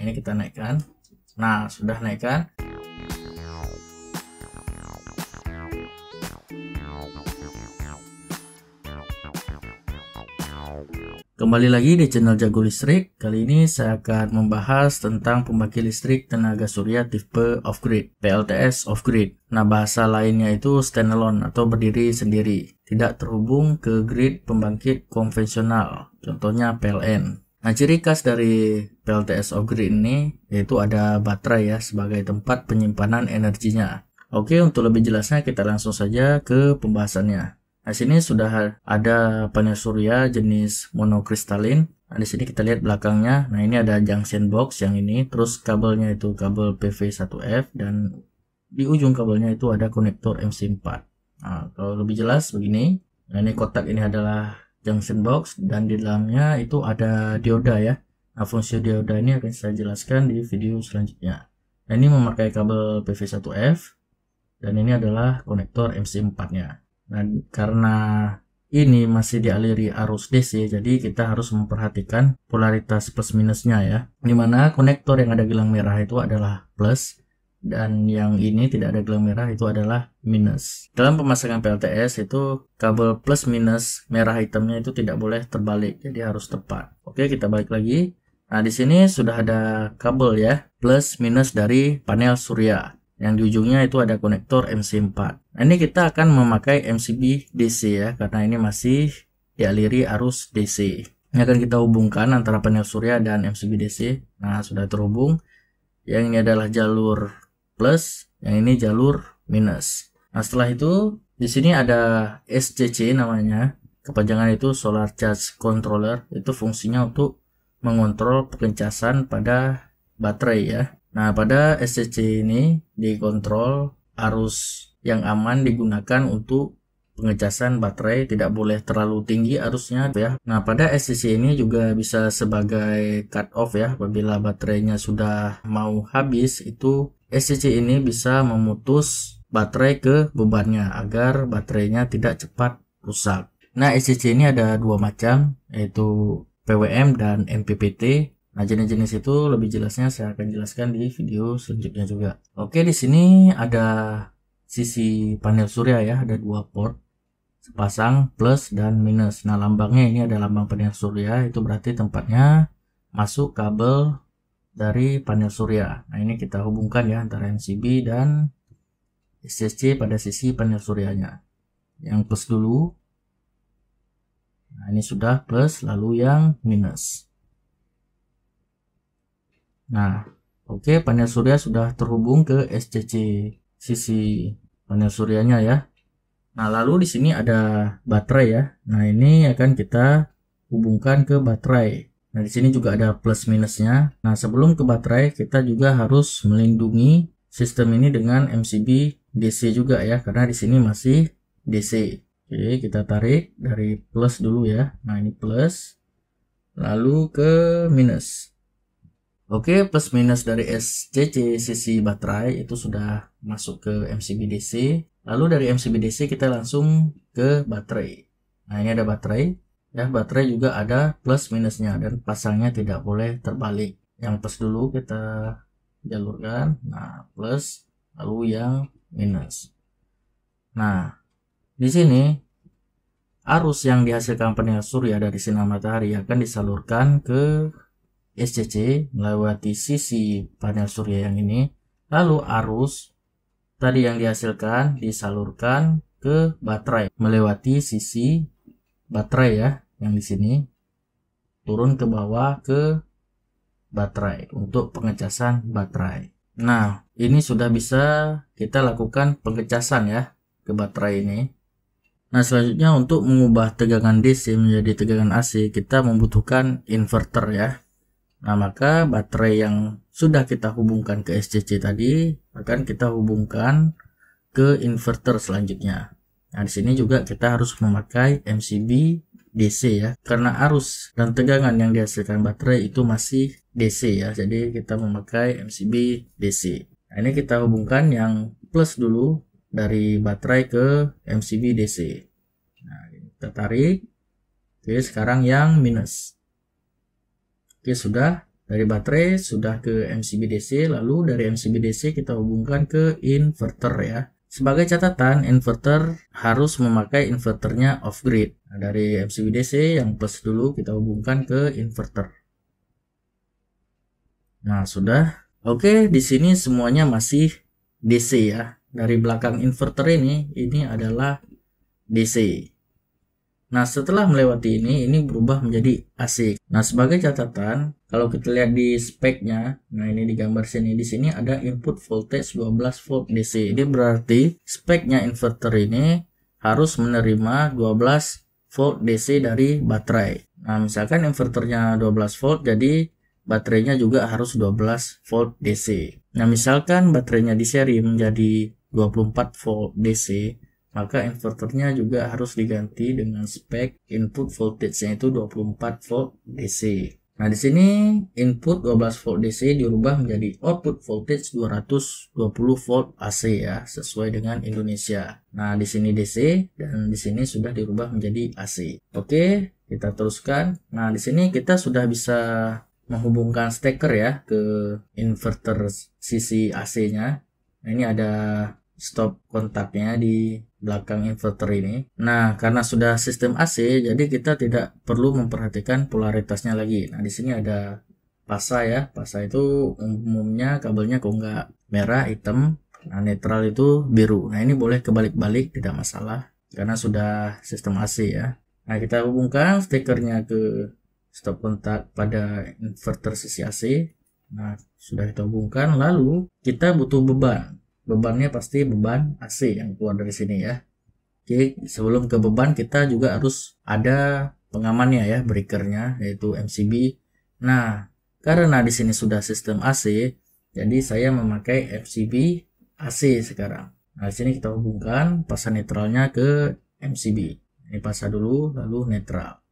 ini kita naikkan. Nah, sudah naikkan. Kembali lagi di channel Jago Listrik. Kali ini saya akan membahas tentang pembangkit listrik tenaga surya tipe off-grid, PLTS off-grid. Nah, bahasa lainnya itu standalone atau berdiri sendiri, tidak terhubung ke grid pembangkit konvensional, contohnya PLN. Nah, ciri khas dari PLTS off-grid ini yaitu ada baterai ya sebagai tempat penyimpanan energinya. Oke, untuk lebih jelasnya kita langsung saja ke pembahasannya. Nah, sini sudah ada panel surya jenis monokristalin. Nah, di sini kita lihat belakangnya. Nah, ini ada junction box yang ini, terus kabelnya itu kabel PV1F dan di ujung kabelnya itu ada konektor MC4. Nah, kalau lebih jelas begini. Nah, ini kotak ini adalah junction box dan di dalamnya itu ada dioda ya. Nah, fungsi dioda ini akan saya jelaskan di video selanjutnya. Nah, ini memakai kabel PV1F dan ini adalah konektor MC4-nya. Nah, karena ini masih dialiri arus DC, jadi kita harus memperhatikan polaritas plus minusnya ya. Dimana konektor yang ada gelang merah itu adalah plus, dan yang ini tidak ada gelang merah itu adalah minus. Dalam pemasangan PLTS itu kabel plus minus merah hitamnya itu tidak boleh terbalik, jadi harus tepat. Oke, kita balik lagi. Nah, di sini sudah ada kabel ya, plus minus dari panel surya. Yang di ujungnya itu ada konektor MC4. Nah, ini kita akan memakai MCB DC ya, karena ini masih dialiri arus DC. Ini akan kita hubungkan antara panel surya dan MCB DC. Nah, sudah terhubung. Yang ini adalah jalur plus, yang ini jalur minus. Nah, setelah itu di sini ada SCC namanya. Kepanjangan itu Solar Charge Controller. Itu fungsinya untuk mengontrol pengecasan pada baterai ya. Nah, pada SCC ini dikontrol arus yang aman digunakan untuk pengecasan baterai, tidak boleh terlalu tinggi arusnya ya. Nah, pada SCC ini juga bisa sebagai cut off ya, apabila baterainya sudah mau habis, itu SCC ini bisa memutus baterai ke bebannya agar baterainya tidak cepat rusak. Nah, SCC ini ada dua macam, yaitu PWM dan MPPT. Nah, jenis-jenis itu lebih jelasnya saya akan jelaskan di video selanjutnya juga. Oke, di sini ada sisi panel surya ya, ada dua port, sepasang plus dan minus. Nah, lambangnya ini ada lambang panel surya, itu berarti tempatnya masuk kabel dari panel surya. Nah, ini kita hubungkan ya antara MCB dan SCC pada sisi panel suryanya. Yang plus dulu. Nah, ini sudah plus, lalu yang minus. Nah, oke, panel surya sudah terhubung ke SCC sisi panel suryanya ya. Nah, lalu di sini ada baterai ya. Nah, ini akan kita hubungkan ke baterai. Nah, di sini juga ada plus minusnya. Nah, sebelum ke baterai kita juga harus melindungi sistem ini dengan MCB DC juga ya, karena di sini masih DC. Oke, kita tarik dari plus dulu ya. Nah, ini plus, lalu ke minus. Oke, plus minus dari SCC sisi baterai itu sudah masuk ke MCB DC. Lalu dari MCB DC kita langsung ke baterai. Nah, ini ada baterai. Ya, baterai juga ada plus minusnya dan pasangnya tidak boleh terbalik. Yang plus dulu kita jalurkan. Nah, plus, lalu yang minus. Nah, di sini arus yang dihasilkan panel surya dari sinar matahari akan disalurkan ke SCC melewati sisi panel surya yang ini, lalu arus tadi yang dihasilkan disalurkan ke baterai melewati sisi baterai ya, yang di sini turun ke bawah ke baterai untuk pengecasan baterai. Nah, ini sudah bisa kita lakukan pengecasan ya ke baterai ini. Nah, selanjutnya untuk mengubah tegangan DC menjadi tegangan AC kita membutuhkan inverter ya. Nah, maka baterai yang sudah kita hubungkan ke SCC tadi akan kita hubungkan ke inverter selanjutnya. Nah, di sini juga kita harus memakai MCB DC ya, karena arus dan tegangan yang dihasilkan baterai itu masih DC ya, jadi kita memakai MCB DC. Nah, ini kita hubungkan yang plus dulu dari baterai ke MCB DC. Nah, kita tarik. Oke, sekarang yang minus. Oke, sudah. Dari baterai sudah ke MCB DC, lalu dari MCB DC kita hubungkan ke inverter ya. Sebagai catatan, inverter harus memakai inverternya off grid. Nah, dari MCB DC yang plus dulu kita hubungkan ke inverter. Nah, sudah. Oke, di sini semuanya masih DC ya. Dari belakang inverter ini adalah DC. Nah, setelah melewati ini berubah menjadi AC. Nah, sebagai catatan, kalau kita lihat di speknya, nah ini di gambar sini, di sini ada input voltage 12 volt DC. Ini berarti speknya inverter ini harus menerima 12 volt DC dari baterai. Nah, misalkan inverternya 12 volt, jadi baterainya juga harus 12 volt DC. Nah, misalkan baterainya di seri menjadi 24 volt DC, maka inverternya juga harus diganti dengan spek input voltage-nya itu 24 volt DC. Nah, di sini input 12 volt DC dirubah menjadi output voltage 220 volt AC ya, sesuai dengan Indonesia. Nah, di sini DC dan di sini sudah dirubah menjadi AC. Oke, kita teruskan. Nah, di sini kita sudah bisa menghubungkan steker ya ke inverter sisi AC-nya. Nah, ini ada stop kontaknya di belakang inverter ini. Nah, karena sudah sistem AC, jadi kita tidak perlu memperhatikan polaritasnya lagi. Nah, di sini ada pasa ya. Pasa itu umumnya kabelnya kalau nggak merah, hitam. Nah, netral itu biru. Nah, ini boleh kebalik-balik, tidak masalah. Karena sudah sistem AC ya. Nah, kita hubungkan stekernya ke stop kontak pada inverter sisi AC. Nah, sudah kita hubungkan. Lalu, kita butuh beban. Bebannya pasti beban AC yang keluar dari sini ya. Oke, sebelum ke beban kita juga harus ada pengamannya ya, breakernya yaitu MCB. Nah, karena di sini sudah sistem AC, jadi saya memakai MCB AC sekarang. Nah, di sini kita hubungkan pasa netralnya ke MCB. Ini pasa dulu, lalu netral.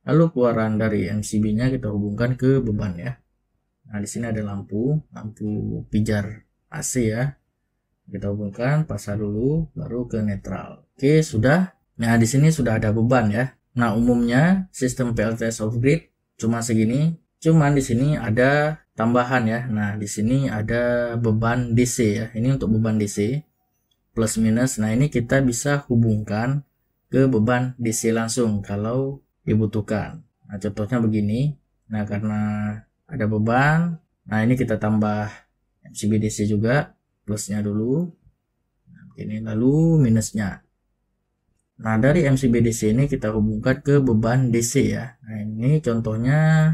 Lalu keluaran dari MCB-nya kita hubungkan ke beban ya. Nah, di sini ada lampu pijar AC ya. Kita hubungkan pasa dulu baru ke netral. Oke, sudah. Nah, di sini sudah ada beban ya. Nah, umumnya sistem PLTS off grid cuma segini. Cuman di sini ada tambahan ya. Nah, di sini ada beban DC ya. Ini untuk beban DC plus minus. Nah, ini kita bisa hubungkan ke beban DC langsung kalau dibutuhkan. Nah, contohnya begini. Nah, karena ada beban, nah ini kita tambah MCB DC juga. Plusnya dulu, nah, ini lalu minusnya. Nah, dari MCB DC ini kita hubungkan ke beban DC ya. Nah, ini contohnya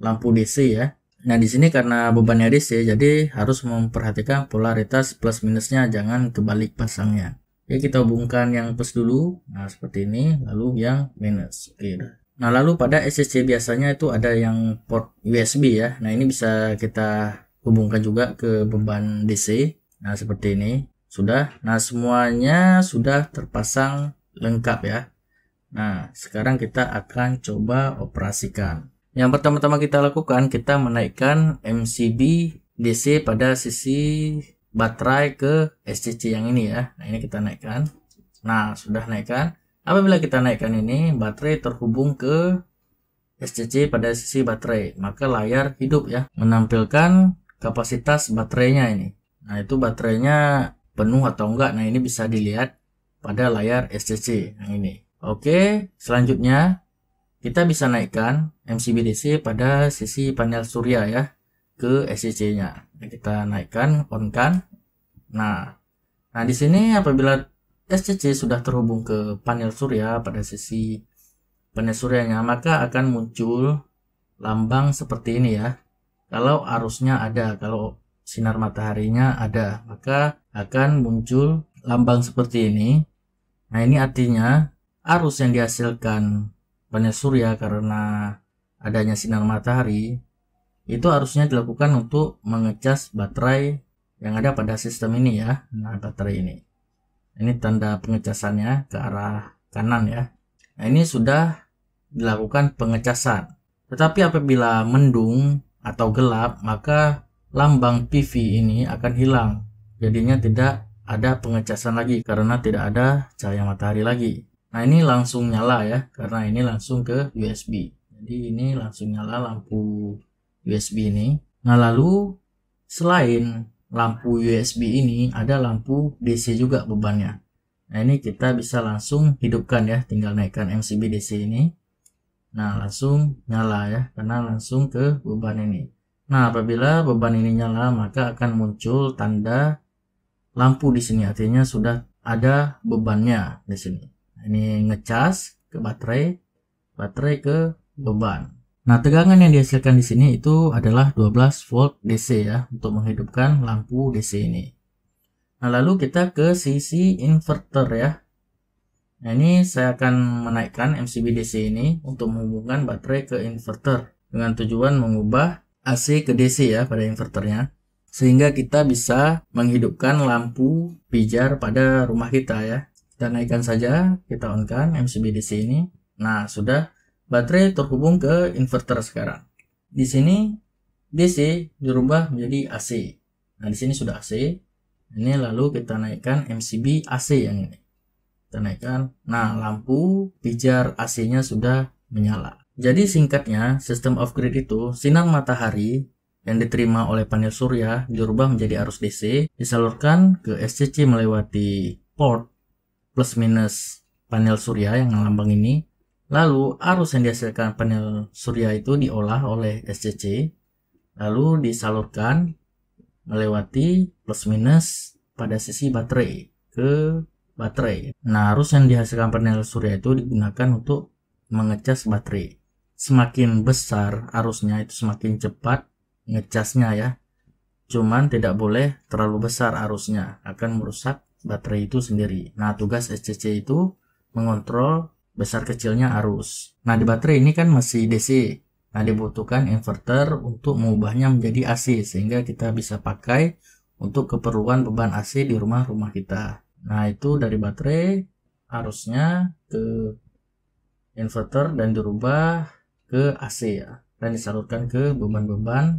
lampu DC ya. Nah, di sini karena bebannya DC, jadi harus memperhatikan polaritas plus minusnya, jangan kebalik pasangnya. Oke, kita hubungkan yang plus dulu. Nah, seperti ini, lalu yang minus. Oke. Nah, lalu pada SCC biasanya itu ada yang port USB ya. Nah, ini bisa kita hubungkan juga ke beban DC. Nah, seperti ini sudah. Nah, semuanya sudah terpasang lengkap ya. Nah, sekarang kita akan coba operasikan. Yang pertama-tama kita lakukan, kita menaikkan MCB DC pada sisi baterai ke SCC yang ini ya. Nah, ini kita naikkan. Nah, sudah naikkan. Apabila kita naikkan ini, baterai terhubung ke SCC pada sisi baterai, maka layar hidup ya, menampilkan kapasitas baterainya ini. Nah, itu baterainya penuh atau enggak. Nah, ini bisa dilihat pada layar SCC yang ini. Oke, selanjutnya kita bisa naikkan MCB DC pada sisi panel surya ya ke SCC-nya. Nah, kita naikkan, on-kan. Nah, di sini apabila SCC sudah terhubung ke panel surya pada sisi panel suryanya, maka akan muncul lambang seperti ini ya. Kalau arusnya ada, kalau sinar mataharinya ada, maka akan muncul lambang seperti ini. Nah, ini artinya arus yang dihasilkan panel surya karena adanya sinar matahari itu harusnya dilakukan untuk mengecas baterai yang ada pada sistem ini ya. Nah, baterai ini tanda pengecasannya ke arah kanan ya. Nah, ini sudah dilakukan pengecasan. Tetapi apabila mendung atau gelap, maka lambang PV ini akan hilang. Jadinya tidak ada pengecasan lagi karena tidak ada cahaya matahari lagi. Nah, ini langsung nyala ya, karena ini langsung ke USB. Jadi ini langsung nyala lampu USB ini. Nah, lalu selain lampu USB ini ada lampu DC juga bebannya. Nah, ini kita bisa langsung hidupkan ya, tinggal naikkan MCB DC ini. Nah, langsung nyala ya, karena langsung ke beban ini. Nah, apabila beban ini nyala, maka akan muncul tanda lampu di sini, artinya sudah ada bebannya di sini. Ini ngecas ke baterai ke beban. Nah, tegangan yang dihasilkan di sini itu adalah 12 volt DC ya, untuk menghidupkan lampu DC ini. Nah, lalu kita ke sisi inverter ya. Nah, ini saya akan menaikkan MCB DC ini untuk menghubungkan baterai ke inverter dengan tujuan mengubah AC ke DC ya pada inverternya, sehingga kita bisa menghidupkan lampu pijar pada rumah kita ya. Kita naikkan saja, kita on-kan MCB DC ini. Nah, sudah baterai terhubung ke inverter sekarang. Di sini DC dirubah menjadi AC. Nah, di sini sudah AC. Ini lalu kita naikkan MCB AC yang ini. Kita naikkan. Nah, lampu pijar AC-nya sudah menyala. Jadi singkatnya, sistem off-grid itu sinar matahari yang diterima oleh panel surya dirubah menjadi arus DC, disalurkan ke SCC melewati port plus minus panel surya yang lambang ini. Lalu arus yang dihasilkan panel surya itu diolah oleh SCC, lalu disalurkan melewati plus minus pada sisi baterai ke baterai. Nah, arus yang dihasilkan panel surya itu digunakan untuk mengecas baterai. Semakin besar arusnya itu semakin cepat ngecasnya ya. Cuman tidak boleh terlalu besar arusnya, akan merusak baterai itu sendiri. Nah, tugas SCC itu mengontrol besar kecilnya arus. Nah, di baterai ini kan masih DC. Nah, dibutuhkan inverter untuk mengubahnya menjadi AC sehingga kita bisa pakai untuk keperluan beban AC di rumah-rumah kita. Nah, itu dari baterai arusnya ke inverter dan dirubah ke AC ya, dan disalurkan ke beban-beban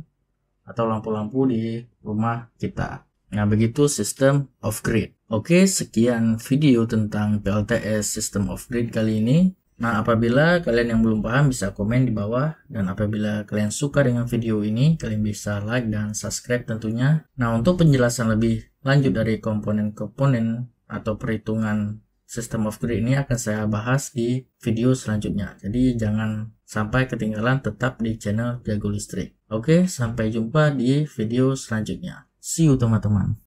atau lampu-lampu di rumah kita. Nah, begitu sistem off-grid. Oke, sekian video tentang PLTS sistem off-grid kali ini. Nah, apabila kalian yang belum paham bisa komen di bawah. Dan apabila kalian suka dengan video ini, kalian bisa like dan subscribe tentunya. Nah, untuk penjelasan lebih lanjut dari komponen-komponen atau perhitungan sistem off-grid ini akan saya bahas di video selanjutnya. Jadi jangan sampai ketinggalan, tetap di channel Jago Listrik. Oke, sampai jumpa di video selanjutnya. See you teman-teman.